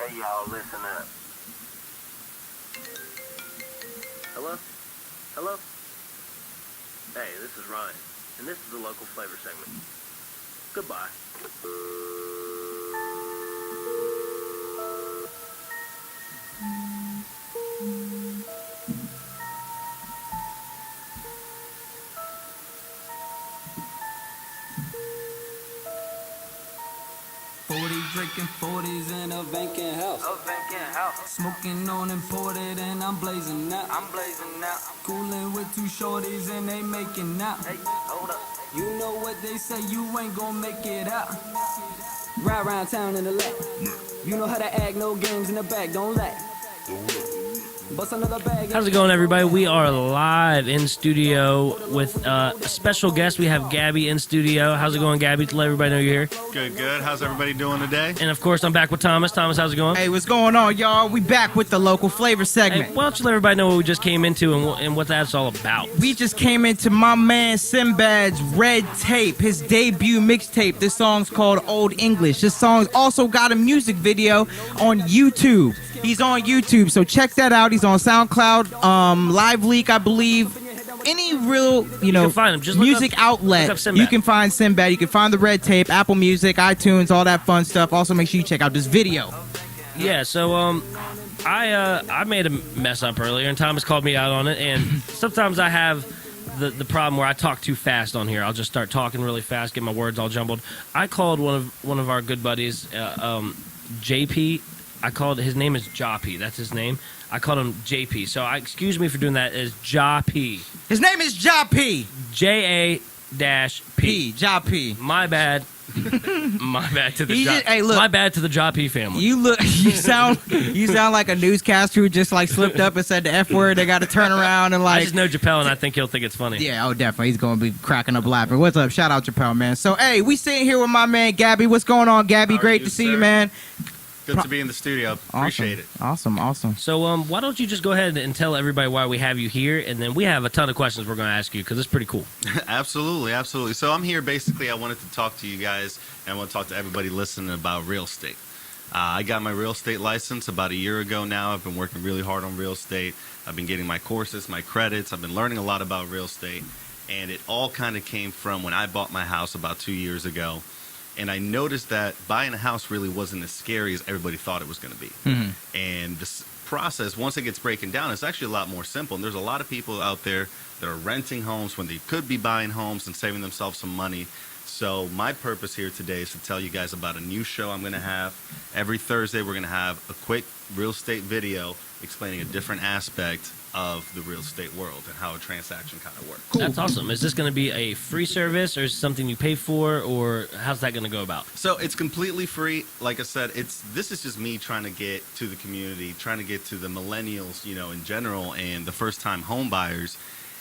Hey y'all, listen up. Hello? Hello? Hey, this is Ryan, and this is the local flavor segment. Goodbye. 40 drinking 40s in a vacant house. Smoking on imported and I'm blazing out. Cooling with two shorties and they making out. Hey, hold up. You know what they say, you ain't gon' make it out. Ride around town in the lap. You know how to act, no games in the back, don't lack. Bust another bag. How's it going, everybody? We are live in studio with a special guest. We have Gabby in studio. How's it going, Gabby? To let everybody know you're here. Good, good. How's everybody doing today? And, of course, I'm back with Thomas. Thomas, how's it going? Hey, what's going on, y'all? We back with the local flavor segment. Hey, why don't you let everybody know what we just came into and what that's all about? We just came into my man Sinbad's Red Tape, his debut mixtape. This song's called Old English. This song's also got a music video on YouTube. He's on YouTube, so check that out. He's on SoundCloud, Live Leak, I believe. Any real, you know, can find him. Just look music up outlet, Sinbad. you can find Sinbad. You can find the Red Tape, Apple Music, iTunes, all that fun stuff. Also, make sure you check out this video. Yeah, so I made a mess up earlier, and Thomas called me out on it. And sometimes I have the problem where I talk too fast on here. I'll just start talking really fast, get my words all jumbled. I called one of our good buddies, JP. His name is Joppy. That's his name. I called him JP. So excuse me for doing that as Joppy. His name is Joppy. J-A-P. Joppy. My bad. My bad to the hey, look. My bad to the Joppy family. You sound like a newscaster who just like slipped up and said the F word. They got to turn around and like. I just know Chappelle, and I think he'll think it's funny. Yeah, oh definitely, he's gonna be cracking up laughing. What's up? Shout out Chappelle, man. So hey, we sitting here with my man Gabby. What's going on, Gabby? Great to see you, man. Good to be in the studio. Appreciate it. Awesome. So why don't you just go ahead and tell everybody why we have you here, and then we have a ton of questions we're going to ask you because it's pretty cool. Absolutely. So I'm here basically. I wanted to talk to you guys, and I want to talk to everybody listening about real estate. I got my real estate license about a year ago now. I've been working really hard on real estate. I've been getting my courses, my credits. I've been learning a lot about real estate, and it all kind of came from when I bought my house about 2 years ago. And I noticed that buying a house really wasn't as scary as everybody thought it was going to be. Mm-hmm. And this process, once it gets breaking down, it's actually a lot more simple. And there's a lot of people out there that are renting homes when they could be buying homes and saving themselves some money. So my purpose here today is to tell you guys about a new show I'm going to have. Every Thursday, we're going to have a quick real estate video explaining a different aspect of the real estate world and how a transaction kind of works. Cool. That's awesome. Is this going to be a free service, or is it something you pay for, or how's that going to go about? So it's completely free. Like I said, this is just me trying to get to the community, trying to get to the millennials, you know, in general, and the first-time home buyers,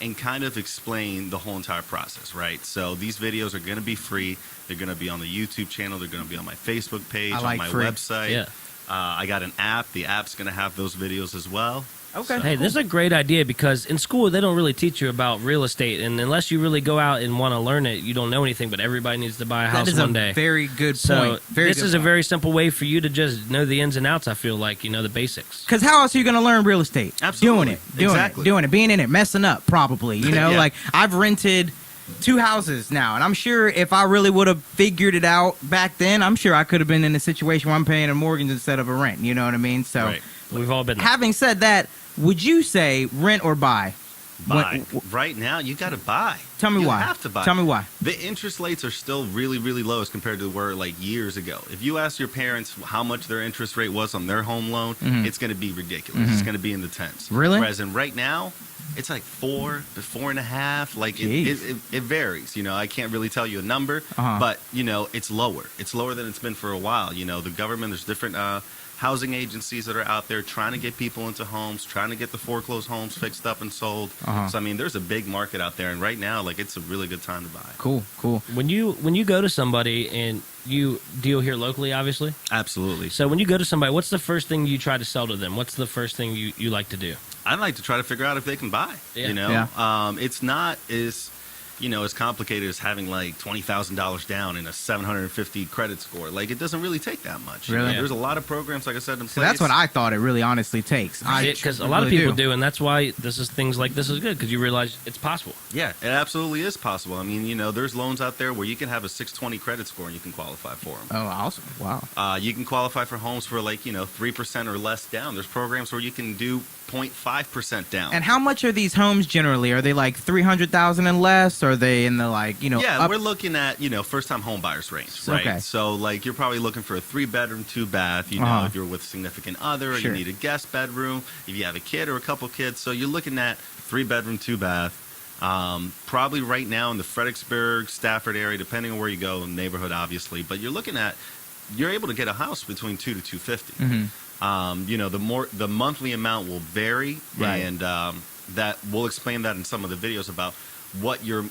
and kind of explain the whole entire process, right? So these videos are going to be free. They're going to be on the YouTube channel. They're going to be on my Facebook page, on my website. Yeah. I got an app. The app's going to have those videos as well. Okay. Hey, this is a great idea because in school they don't really teach you about real estate, and unless you really go out and want to learn it, you don't know anything. But everybody needs to buy a house one day. That is a very good point. So this is a very simple way for you to just know the ins and outs. I feel like, you know, the basics. Because how else are you going to learn real estate? Absolutely. Doing it, being in it, messing up, probably. You know, Yeah. like I've rented 2 houses now, and I'm sure if I really would have figured it out back then, I'm sure I could have been in a situation where I'm paying a mortgage instead of a rent. You know what I mean? So, Right. We've all been there. having said that, would you say rent or buy? Buy. Right now, you got to buy. Tell me why. You have to buy. Tell me why. The interest rates are still really, really low as compared to where like years ago. If you ask your parents how much their interest rate was on their home loan, it's going to be ridiculous. It's going to be in the tens. Really? Whereas in right now, it's like 4 to 4.5. Like it varies. You know, I can't really tell you a number, but you know, it's lower. It's lower than it's been for a while. You know, the government, there's different housing agencies that are out there trying to get people into homes, trying to get the foreclosed homes fixed up and sold. So I mean, there's a big market out there, and right now, like, it's a really good time to buy. Cool. When you go to somebody and you deal here locally, obviously. Absolutely. So when you go to somebody, what's the first thing you try to sell to them? What's the first thing you like to do? I'd like to try to figure out if they can buy. Yeah. You know, Yeah. it's not as as complicated as having like $20,000 down and a 750 credit score. Like, it doesn't really take that much. Really? There's a lot of programs, like I said, in So place. that's what I thought it really honestly takes. Because a lot of people do, and that's why things like this is good, because you realize it's possible. Yeah, it absolutely is possible. I mean, there's loans out there where you can have a 620 credit score and you can qualify for them. Oh, awesome. Wow. You can qualify for homes for 3% or less down. There's programs where you can do 0.5% down. And how much are these homes generally? Are they like 300,000 and less? Or are they in the Yeah, we're looking at, first-time home buyers range, right? Okay. So, you're probably looking for a 3-bedroom, 2-bath, if you're with a significant other, or Sure. you need a guest bedroom, if you have a kid or a couple kids. So you're looking at 3-bedroom, 2-bath. Probably right now in the Fredericksburg, Stafford area, depending on where you go, in the neighborhood, obviously. But you're able to get a house between $200,000 to $250,000. The monthly amount will vary, Right. and that we'll explain that in some of the videos about what your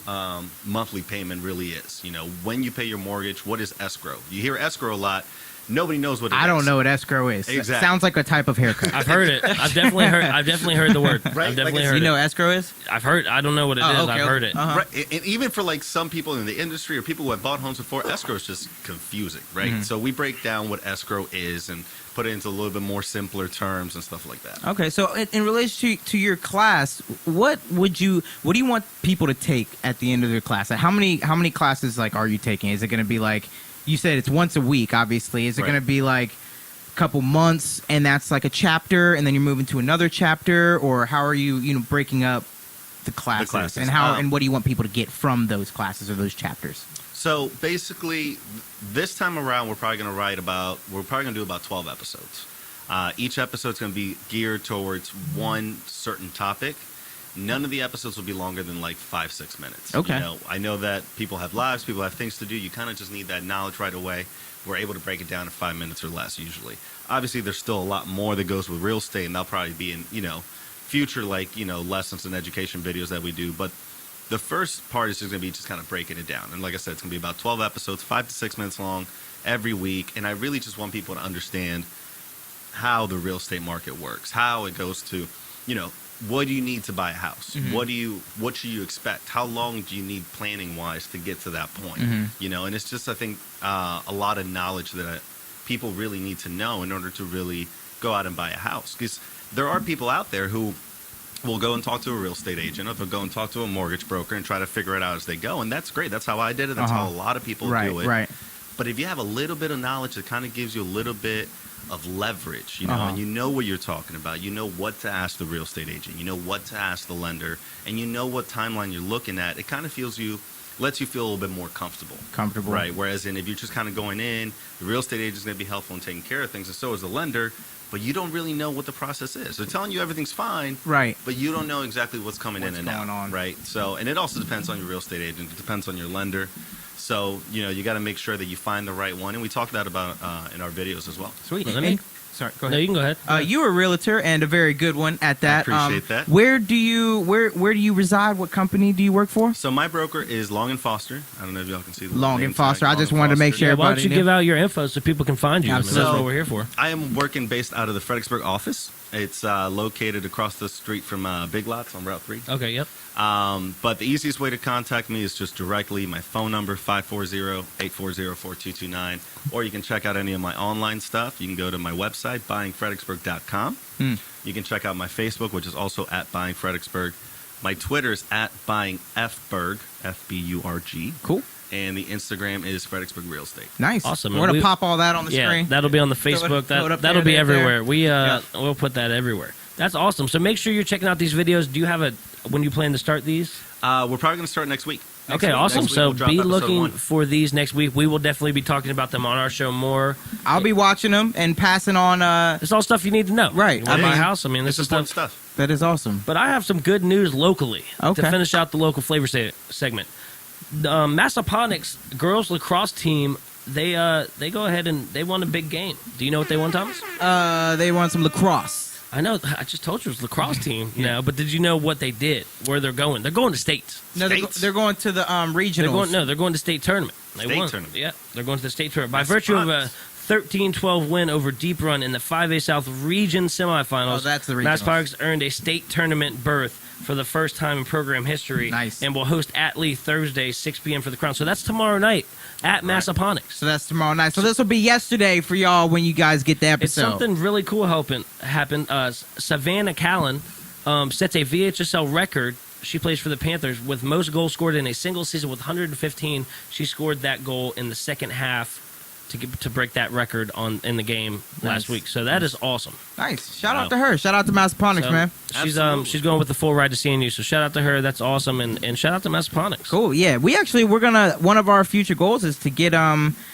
monthly payment really is. When you pay your mortgage, what is escrow? You hear escrow a lot. Nobody knows what it is. I don't know what escrow is. Exactly. Sounds like a type of haircut. I've heard it. I've definitely heard the word. Right? I've definitely Like heard You know it. what escrow is? I've heard. I don't know what it is. Oh, okay, I've heard it. Uh-huh. Right. And even for some people in the industry or people who have bought homes before, escrow is just confusing, right? Mm-hmm. So we break down what escrow is and put it into a little bit more simpler terms and stuff like that. Okay, so in relation to your class, what do you want people to take at the end of their class? Like, how many classes are you taking? Is it going to be you said it's once a week, obviously. Is it Right. going to be a couple months and that's a chapter and then you're moving to another chapter, or how are you breaking up the classes, and and what do you want people to get from those classes or those chapters? So basically, this time around, we're probably going to do about 12 episodes. Each episode's going to be geared towards one certain topic. None of the episodes will be longer than 5-6 minutes. Okay. I know that people have lives, people have things to do. You kind of just need that knowledge right away. We're able to break it down in 5 minutes or less usually. Obviously, there's still a lot more that goes with real estate, and that'll probably be in future lessons and education videos that we do. But the first part is just going to be just kind of breaking it down. And like I said, it's going to be about 12 episodes, 5 to 6 minutes long every week. And I really just want people to understand how the real estate market works, how it goes to, what do you need to buy a house? Mm-hmm. What should you expect? How long do you need planning wise to get to that point? Mm-hmm. And it's just, I think, a lot of knowledge that people really need to know in order to really go out and buy a house. Because there are people out there who will go and talk to a real estate agent, or they'll go and talk to a mortgage broker and try to figure it out as they go. And that's great. That's how I did it. That's how a lot of people do it. Right. But if you have a little bit of knowledge, it kind of gives you a little bit of leverage, and you know what you're talking about. You know what to ask the real estate agent. You know what to ask the lender, and you know what timeline you're looking at. It kind of lets you feel a little bit more comfortable. Right. Whereas if you're just kind of going in, the real estate agent is going to be helpful in taking care of things, and so is the lender. But you don't really know what the process is. They're telling you everything's fine, Right. but you don't know exactly what's coming in and going out. on. Right. So, and it also depends on your real estate agent. It depends on your lender. So, you got to make sure that you find the right one. And we talked that about in our videos as well. Sweet. Well, let me- Sorry, go No, ahead. you can go ahead. You're a realtor and a very good one at that. I appreciate that. Where do you reside? What company do you work for? So my broker is Long and Foster. I don't know if y'all can see the Long name and Foster. tag. I just wanted to make sure Yeah, why don't everybody you knew. give out your info so people can find you? I mean, that's Absolutely. what we're here for. I am working based out of the Fredericksburg office. It's located across the street from Big Lots on Route 3. Okay, yep. But the easiest way to contact me is just directly my phone number, 540-840-4229. Or you can check out any of my online stuff. You can go to my website, buyingfredericksburg.com. You can check out my Facebook, which is also at Buying Fredericksburg. My Twitter is at BuyingFberg, F-B-U-R-G. Cool. And the Instagram is Fredericksburg Real Estate. Nice. Awesome. We're going We- to pop all that on the Yeah, screen. that'll be on the Throw it- Facebook. throw it up That'll there, be there, everywhere. there. We'll put that everywhere. That's awesome. So make sure you're checking out these videos. Do you have when you plan to start these? We're probably going to start next week. Okay, awesome. Next week So we'll drop be episode looking 1. for these next week. We will definitely be talking about them on our show more. I'll be watching them and passing on. It's all stuff you need to know. Right. You want to buy a house? I mean, this It's is important stuff. stuff. That is awesome. But I have some good news locally Okay. to finish out the local flavor segment. The Massaponax girls lacrosse team, they go ahead and they won a big game. Do you know what they won, Thomas? They want some lacrosse. I know. I just told you it was a lacrosse team. But did you know what they did? Where they're going? They're going to states. No, States? they're going to the regionals. They're going to state tournament. They State won. tournament. Yeah, they're going to the state tournament by That's virtue of fun. a 13-12 win over Deep Run in the 5A South Region semifinals. Oh, that's the regionals. Massaponax earned a state tournament berth. for the first time in program history. Nice. And we'll host at Lee Thursday, 6 p.m. for the Crown. So that's tomorrow night at Massaponics. So that's tomorrow night. So this will be yesterday for y'all when you guys get the episode. It's something really cool happened. Savannah Callan sets a VHSL record. She plays for the Panthers with most goals scored in a single season with 115. She scored that goal in the second half to break that record in the game last week. So that is awesome. Nice. Shout out to her. Shout out to Massaponics, man. She's going with the full ride to CNU. So shout out to her. That's awesome. And shout out to Massaponics. Cool. Yeah. One of our future goals is to get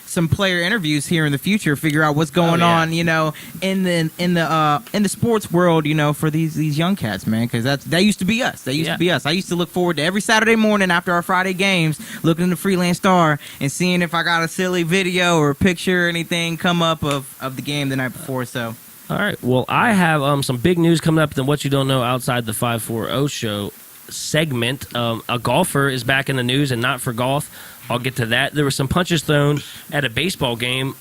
some player interviews here in the future, figure out what's going on, in the sports world, for these young cats, man, because that used to be us. That used to be us. I used to look forward to every Saturday morning after our Friday games, looking in the Freelance Star and seeing if I got a silly video or a picture or anything come up of the game the night before. So, all right. Well, I have some big news coming up than what you don't know outside the 540 show segment. A golfer is back in the news, and not for golf. I'll get to that. There were some punches thrown at a baseball game.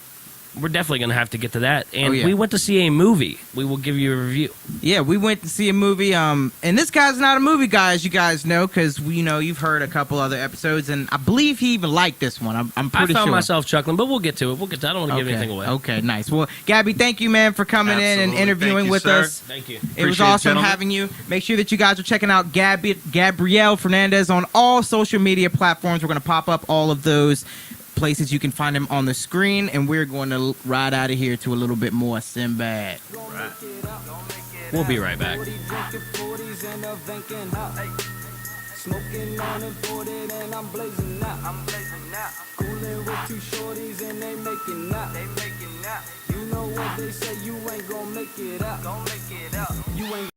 We're definitely going to have to get to that. And we went to see a movie. We will give you a review. Yeah, we went to see a movie. And this guy's not a movie guy, as you guys know, because you've heard a couple other episodes, and I believe he even liked this one. I'm pretty sure. I found myself chuckling, but we'll get to it. I don't want to give anything away. Okay, nice. Well, Gabby, thank you, man, for coming in and interviewing with us. Thank you. It was awesome having you. Make sure that you guys are checking out Gabriel Fernandez on all social media platforms. We're going to pop up all of those places you can find him on the screen, and we're going to ride out of here to a little bit more Sinbad. Right. We'll be right back. Smoking on imported and I'm blazing out. Cooling with two shorties and they making out. You know what they say, you ain't gonna make it out. You ain't